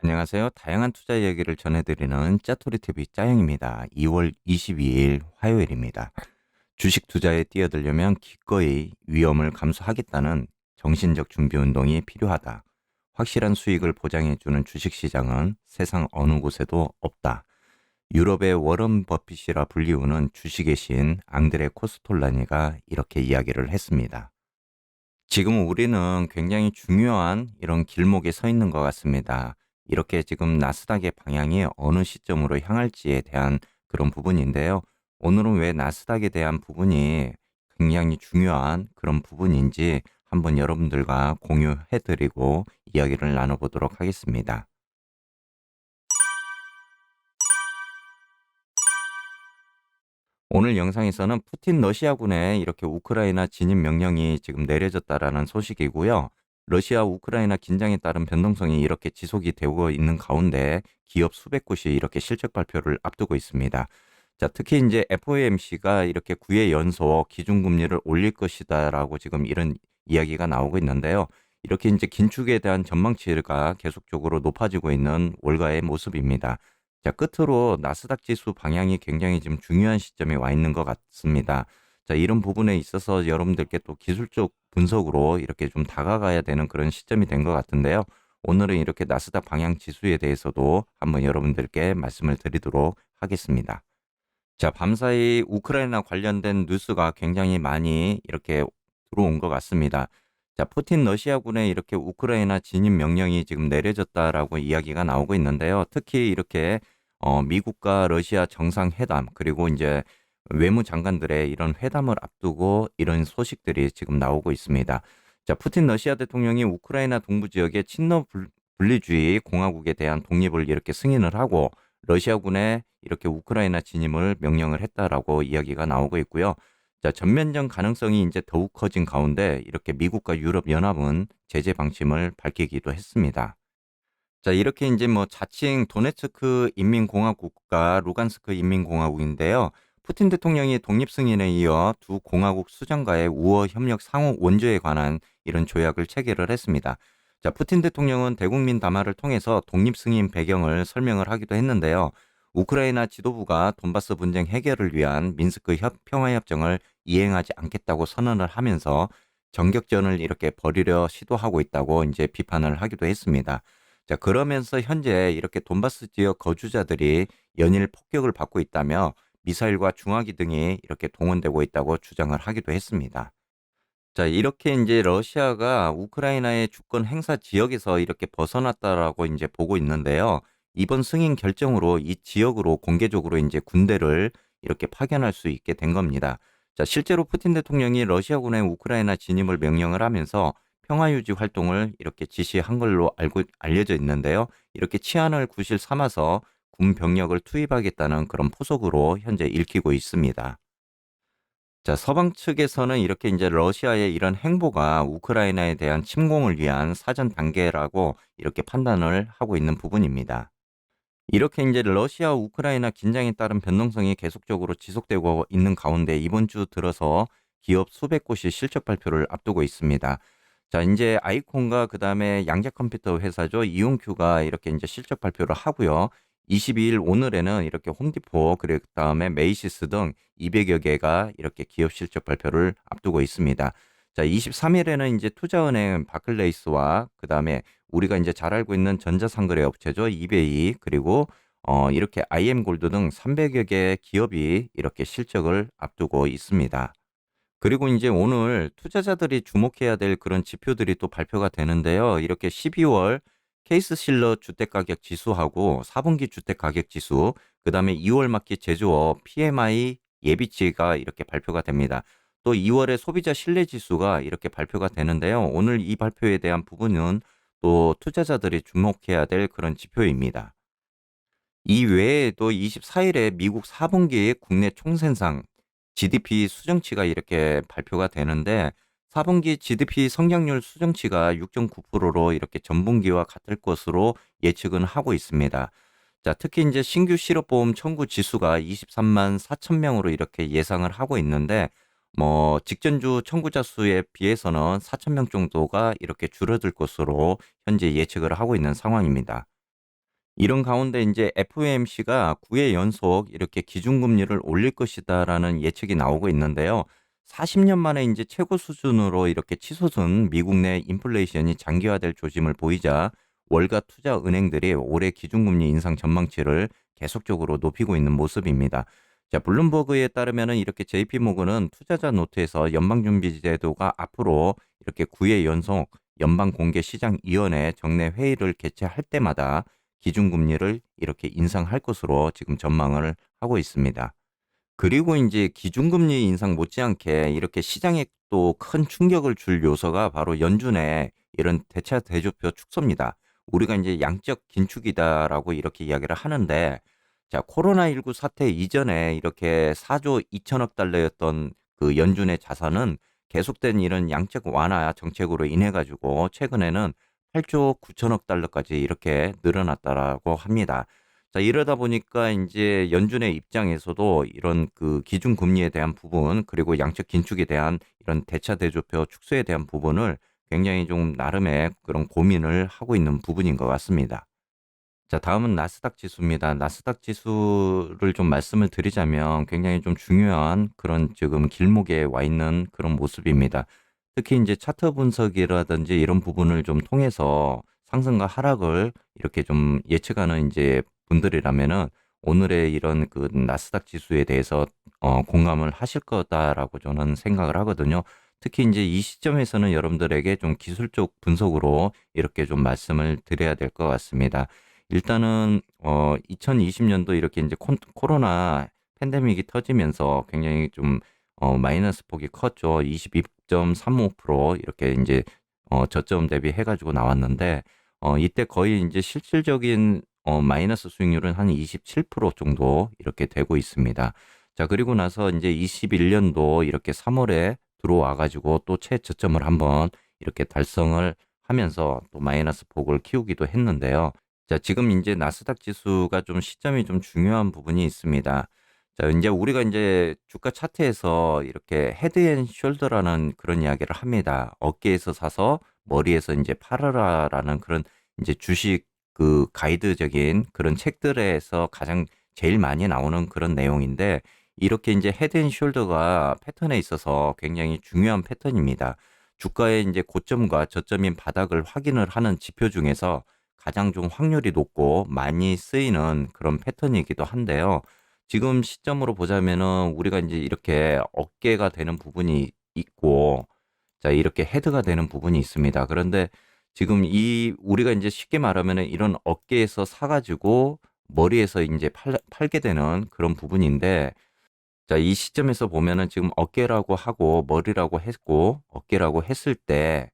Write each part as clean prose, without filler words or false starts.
안녕하세요. 다양한 투자 이야기를 전해드리는 짜투리 TV 짜영입니다. 2월 22일 화요일입니다. 주식 투자에 뛰어들려면 기꺼이 위험을 감수하겠다는 정신적 준비 운동이 필요하다. 확실한 수익을 보장해주는 주식시장은 세상 어느 곳에도 없다. 유럽의 워런 버핏이라 불리우는 주식의 신 앙드레 코스톨라니가 이렇게 이야기를 했습니다. 지금 우리는 굉장히 중요한 이런 길목에 서 있는 것 같습니다. 이렇게 지금 나스닥의 방향이 어느 시점으로 향할지에 대한 그런 부분인데요. 오늘은 왜 나스닥에 대한 부분이 굉장히 중요한 그런 부분인지 한번 여러분들과 공유해드리고 이야기를 나눠보도록 하겠습니다. 오늘 영상에서는 푸틴 러시아군의 이렇게 우크라이나 진입 명령이 지금 내려졌다라는 소식이고요. 러시아 우크라이나 긴장에 따른 변동성이 이렇게 지속이 되고 있는 가운데 기업 수백 곳이 이렇게 실적 발표를 앞두고 있습니다. 자, 특히 이제 FOMC가 이렇게 9회 연속 기준금리를 올릴 것이다라고 지금 이런 이야기가 나오고 있는데요. 이렇게 이제 긴축에 대한 전망치가 계속적으로 높아지고 있는 월가의 모습입니다. 자, 끝으로 나스닥 지수 방향이 굉장히 지금 중요한 시점에 와 있는 것 같습니다. 자, 이런 부분에 있어서 여러분들께 또 기술적 분석으로 이렇게 좀 다가가야 되는 그런 시점이 된 것 같은데요. 오늘은 이렇게 나스닥 방향 지수에 대해서도 한번 여러분들께 말씀을 드리도록 하겠습니다. 자, 밤사이 우크라이나 관련된 뉴스가 굉장히 많이 이렇게 들어온 것 같습니다. 자, 푸틴 러시아군의 이렇게 우크라이나 진입 명령이 지금 내려졌다라고 이야기가 나오고 있는데요. 특히 이렇게 미국과 러시아 정상회담 그리고 이제 외무장관들의 이런 회담을 앞두고 이런 소식들이 지금 나오고 있습니다. 자, 푸틴 러시아 대통령이 우크라이나 동부 지역의 친러 분리주의 공화국에 대한 독립을 이렇게 승인을 하고 러시아군의 이렇게 우크라이나 진입을 명령을 했다라고 이야기가 나오고 있고요. 자, 전면전 가능성이 이제 더욱 커진 가운데 이렇게 미국과 유럽 연합은 제재 방침을 밝히기도 했습니다. 자, 이렇게 이제 뭐 자칭 도네츠크 인민공화국과 루간스크 인민공화국인데요. 푸틴 대통령이 독립 승인에 이어 두 공화국 수장과의 우호 협력 상호 원조에 관한 이런 조약을 체결을 했습니다. 자, 푸틴 대통령은 대국민 담화를 통해서 독립 승인 배경을 설명을 하기도 했는데요. 우크라이나 지도부가 돈바스 분쟁 해결을 위한 민스크 평화협정을 이행하지 않겠다고 선언을 하면서 정격전을 이렇게 벌이려 시도하고 있다고 이제 비판을 하기도 했습니다. 자, 그러면서 현재 이렇게 돈바스 지역 거주자들이 연일 폭격을 받고 있다며 미사일과 중화기 등이 이렇게 동원되고 있다고 주장을 하기도 했습니다. 자, 이렇게 이제 러시아가 우크라이나의 주권 행사 지역에서 이렇게 벗어났다라고 이제 보고 있는데요. 이번 승인 결정으로 이 지역으로 공개적으로 이제 군대를 이렇게 파견할 수 있게 된 겁니다. 자, 실제로 푸틴 대통령이 러시아군의 우크라이나 진입을 명령을 하면서 평화유지 활동을 이렇게 지시한 걸로 알려져 있는데요. 이렇게 치안을 구실 삼아서 군 병력을 투입하겠다는 그런 포석으로 현재 읽히고 있습니다. 자, 서방 측에서는 이렇게 이제 러시아의 이런 행보가 우크라이나에 대한 침공을 위한 사전 단계라고 이렇게 판단을 하고 있는 부분입니다. 이렇게 이제 러시아 우크라이나 긴장에 따른 변동성이 계속적으로 지속되고 있는 가운데 이번 주 들어서 기업 수백 곳이 실적 발표를 앞두고 있습니다. 자, 이제 아이콘과 그다음에 양자 컴퓨터 회사죠. 이온큐가 이렇게 이제 실적 발표를 하고요. 22일 오늘에는 이렇게 홈디포 그리고 그다음에 메이시스 등 200여 개가 이렇게 기업 실적 발표를 앞두고 있습니다. 자, 23일에는 이제 투자은행 바클레이스와 그다음에 우리가 이제 잘 알고 있는 전자상거래 업체죠. 이베이 그리고 이렇게 IM골드 등 300여 개 기업이 이렇게 실적을 앞두고 있습니다. 그리고 이제 오늘 투자자들이 주목해야 될 그런 지표들이 또 발표가 되는데요. 이렇게 12월 케이스실러 주택가격 지수하고 4분기 주택가격 지수, 그다음에 2월 말기 제조업 PMI 예비치가 이렇게 발표가 됩니다. 또 2월에 소비자 신뢰 지수가 이렇게 발표가 되는데요. 오늘 이 발표에 대한 부분은 또 투자자들이 주목해야 될 그런 지표입니다. 이 외에도 24일에 미국 4분기 국내 총생산 GDP 수정치가 이렇게 발표가 되는데 4분기 GDP 성장률 수정치가 6.9%로 이렇게 전분기와 같을 것으로 예측은 하고 있습니다. 자, 특히 이제 신규 실업보험 청구 지수가 23만 4천 명으로 이렇게 예상을 하고 있는데 뭐 직전주 청구자 수에 비해서는 4천 명 정도가 이렇게 줄어들 것으로 현재 예측을 하고 있는 상황입니다. 이런 가운데 이제 FOMC가 9회 연속 이렇게 기준금리를 올릴 것이다라는 예측이 나오고 있는데요. 40년 만에 이제 최고 수준으로 이렇게 치솟은 미국 내 인플레이션이 장기화될 조짐을 보이자 월가 투자 은행들이 올해 기준금리 인상 전망치를 계속적으로 높이고 있는 모습입니다. 자, 블룸버그에 따르면은 이렇게 JP모건은 투자자 노트에서 연방준비제도가 앞으로 이렇게 9회 연속 연방공개시장위원회 정례 회의를 개최할 때마다 기준금리를 이렇게 인상할 것으로 지금 전망을 하고 있습니다. 그리고 이제 기준금리 인상 못지않게 이렇게 시장에 또 큰 충격을 줄 요소가 바로 연준의 이런 대차 대조표 축소입니다. 우리가 이제 양적 긴축이다라고 이렇게 이야기를 하는데, 자, 코로나19 사태 이전에 이렇게 4조 2천억 달러였던 그 연준의 자산은 계속된 이런 양적 완화 정책으로 인해 가지고 최근에는 8조 9천억 달러까지 이렇게 늘어났다라고 합니다. 자, 이러다 보니까 이제 연준의 입장에서도 이런 그 기준 금리에 대한 부분, 그리고 양적 긴축에 대한 이런 대차 대조표 축소에 대한 부분을 굉장히 좀 나름의 그런 고민을 하고 있는 부분인 것 같습니다. 자, 다음은 나스닥 지수입니다. 나스닥 지수를 좀 말씀을 드리자면 굉장히 좀 중요한 그런 지금 길목에 와 있는 그런 모습입니다. 특히 이제 차트 분석이라든지 이런 부분을 좀 통해서 상승과 하락을 이렇게 좀 예측하는 이제 분들이라면은 오늘의 이런 그 나스닥 지수에 대해서 공감을 하실 거다라고 저는 생각을 하거든요. 특히 이제 이 시점에서는 여러분들에게 좀 기술적 분석으로 이렇게 좀 말씀을 드려야 될 것 같습니다. 일단은 2020년도 이렇게 이제 코로나 팬데믹이 터지면서 굉장히 좀 마이너스 폭이 컸죠. 22.35% 이렇게 이제 저점 대비해 가지고 나왔는데 이때 거의 이제 실질적인 마이너스 수익률은 한 27% 정도 이렇게 되고 있습니다. 자, 그리고 나서 이제 21년도 이렇게 3월에 들어와 가지고 또 최저점을 한번 이렇게 달성을 하면서 또 마이너스 폭을 키우기도 했는데요. 자, 지금 이제 나스닥 지수가 좀 시점이 좀 중요한 부분이 있습니다. 자, 이제 우리가 이제 주가 차트에서 이렇게 헤드 앤 숄더라는 그런 이야기를 합니다. 어깨에서 사서 머리에서 이제 팔아라라는 그런 이제 주식 그 가이드적인 그런 책들에서 가장 제일 많이 나오는 그런 내용인데, 이렇게 이제 헤드 앤 숄더가 패턴에 있어서 굉장히 중요한 패턴입니다. 주가의 이제 고점과 저점인 바닥을 확인을 하는 지표 중에서 가장 좀 확률이 높고 많이 쓰이는 그런 패턴이기도 한데요. 지금 시점으로 보자면은 우리가 이제 이렇게 어깨가 되는 부분이 있고, 자, 이렇게 헤드가 되는 부분이 있습니다. 그런데 지금 이 우리가 이제 쉽게 말하면은 이런 어깨에서 사가지고 머리에서 이제 팔게 되는 그런 부분인데, 자, 이 시점에서 보면은 지금 어깨라고 하고 머리라고 했고 어깨라고 했을 때,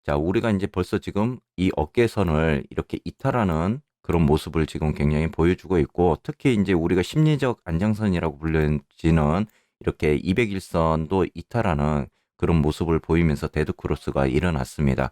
자, 우리가 이제 벌써 지금 이 어깨선을 이렇게 이탈하는 그런 모습을 지금 굉장히 보여주고 있고, 특히 이제 우리가 심리적 안정선이라고 불리지는 이렇게 200일선도 이탈하는 그런 모습을 보이면서 데드크로스가 일어났습니다.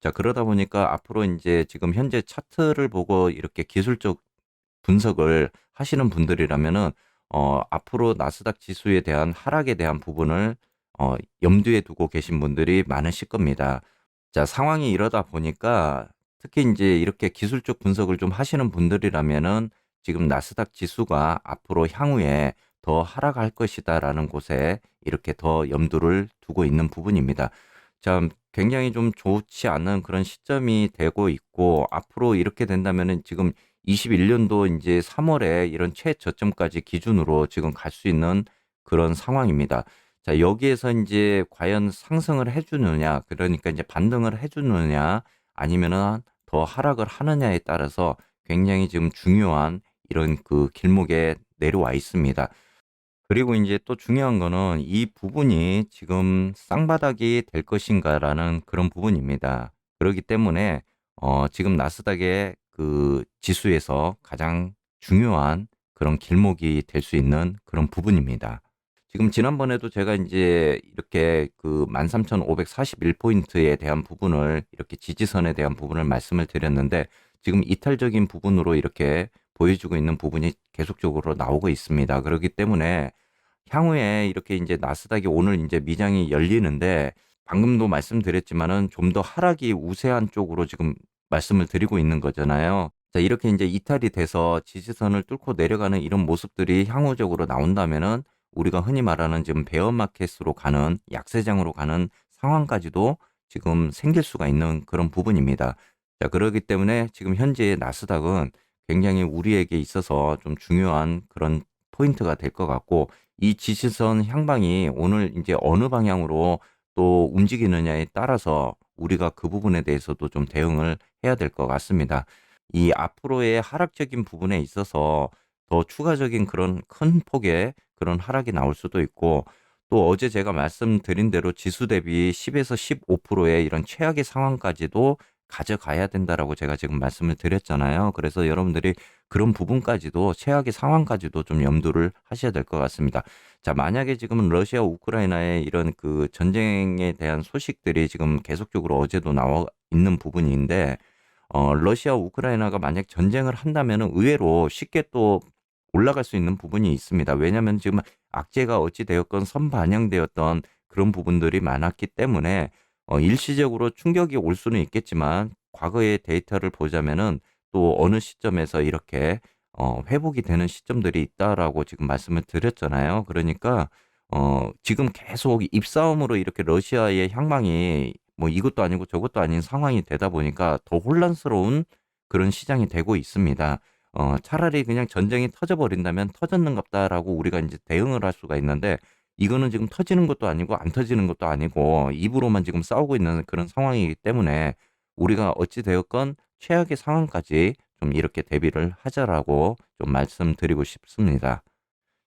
자, 그러다 보니까 앞으로 이제 지금 현재 차트를 보고 이렇게 기술적 분석을 하시는 분들이라면은 앞으로 나스닥 지수에 대한 하락에 대한 부분을 염두에 두고 계신 분들이 많으실 겁니다. 자, 상황이 이러다 보니까 특히 이제 이렇게 기술적 분석을 좀 하시는 분들이라면은 지금 나스닥 지수가 앞으로 향후에 더 하락할 것이다라는 곳에 이렇게 더 염두를 두고 있는 부분입니다. 참 굉장히 좀 좋지 않은 그런 시점이 되고 있고, 앞으로 이렇게 된다면은 지금 21년도 이제 3월에 이런 최저점까지 기준으로 지금 갈 수 있는 그런 상황입니다. 자, 여기에서 이제 과연 상승을 해주느냐, 그러니까 이제 반등을 해주느냐, 아니면은 더 하락을 하느냐에 따라서 굉장히 지금 중요한 이런 그 길목에 내려와 있습니다. 그리고 이제 또 중요한 거는 이 부분이 지금 쌍바닥이 될 것인가라는 그런 부분입니다. 그렇기 때문에 지금 나스닥의 그 지수에서 가장 중요한 그런 길목이 될 수 있는 그런 부분입니다. 지금 지난번에도 제가 이제 이렇게 그 13,541포인트에 대한 부분을 이렇게 지지선에 대한 부분을 말씀을 드렸는데, 지금 이탈적인 부분으로 이렇게 보여주고 있는 부분이 계속적으로 나오고 있습니다. 그렇기 때문에 향후에 이렇게 이제 나스닥이 오늘 이제 미장이 열리는데, 방금도 말씀드렸지만은 좀 더 하락이 우세한 쪽으로 지금 말씀을 드리고 있는 거잖아요. 자, 이렇게 이제 이탈이 돼서 지지선을 뚫고 내려가는 이런 모습들이 향후적으로 나온다면은 우리가 흔히 말하는 지금 베어마켓으로 가는 약세장으로 가는 상황까지도 지금 생길 수가 있는 그런 부분입니다. 자, 그렇기 때문에 지금 현재 나스닥은 굉장히 우리에게 있어서 좀 중요한 그런 포인트가 될 것 같고, 이 지지선 향방이 오늘 이제 어느 방향으로 또 움직이느냐에 따라서 우리가 그 부분에 대해서도 좀 대응을 해야 될 것 같습니다. 이 앞으로의 하락적인 부분에 있어서 더 추가적인 그런 큰 폭의 그런 하락이 나올 수도 있고, 또 어제 제가 말씀드린 대로 지수 대비 10에서 15%의 이런 최악의 상황까지도 가져가야 된다라고 제가 지금 말씀을 드렸잖아요. 그래서 여러분들이 그런 부분까지도 최악의 상황까지도 좀 염두를 하셔야 될 것 같습니다. 자, 만약에 지금 러시아 우크라이나의 이런 그 전쟁에 대한 소식들이 지금 계속적으로 어제도 나와 있는 부분인데, 러시아 우크라이나가 만약 전쟁을 한다면은 의외로 쉽게 또 올라갈 수 있는 부분이 있습니다. 왜냐하면 지금 악재가 어찌 되었건 선반영되었던 그런 부분들이 많았기 때문에 일시적으로 충격이 올 수는 있겠지만, 과거의 데이터를 보자면은 또 어느 시점에서 이렇게 회복이 되는 시점들이 있다라고 지금 말씀을 드렸잖아요. 그러니까 지금 계속 입싸움으로 이렇게 러시아의 향방이 뭐 이것도 아니고 저것도 아닌 상황이 되다 보니까 더 혼란스러운 그런 시장이 되고 있습니다. 차라리 그냥 전쟁이 터져버린다면 터졌는갑다라고 우리가 이제 대응을 할 수가 있는데, 이거는 지금 터지는 것도 아니고 안 터지는 것도 아니고 입으로만 지금 싸우고 있는 그런 상황이기 때문에 우리가 어찌 되었건 최악의 상황까지 좀 이렇게 대비를 하자라고 좀 말씀드리고 싶습니다.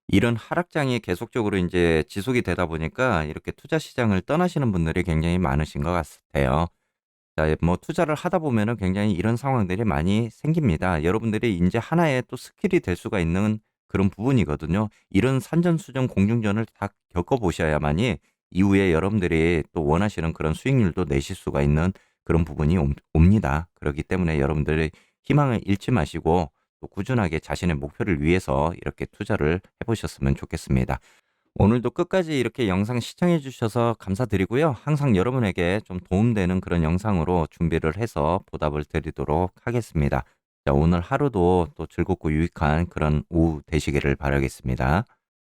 이런 하락장이 계속적으로 이제 지속이 되다 보니까 이렇게 투자 시장을 떠나시는 분들이 굉장히 많으신 것 같아요. 자, 뭐 투자를 하다 보면은 굉장히 이런 상황들이 많이 생깁니다. 여러분들이 이제 하나의 또 스킬이 될 수가 있는 그런 부분이거든요. 이런 산전수전 공중전을 다 겪어보셔야만이 이후에 여러분들이 또 원하시는 그런 수익률도 내실 수가 있는 그런 부분이 옵니다. 그렇기 때문에 여러분들이 희망을 잃지 마시고 또 꾸준하게 자신의 목표를 위해서 이렇게 투자를 해보셨으면 좋겠습니다. 오늘도 끝까지 이렇게 영상 시청해 주셔서 감사드리고요. 항상 여러분에게 좀 도움되는 그런 영상으로 준비를 해서 보답을 드리도록 하겠습니다. 자, 오늘 하루도 또 즐겁고 유익한 그런 오후 되시기를 바라겠습니다.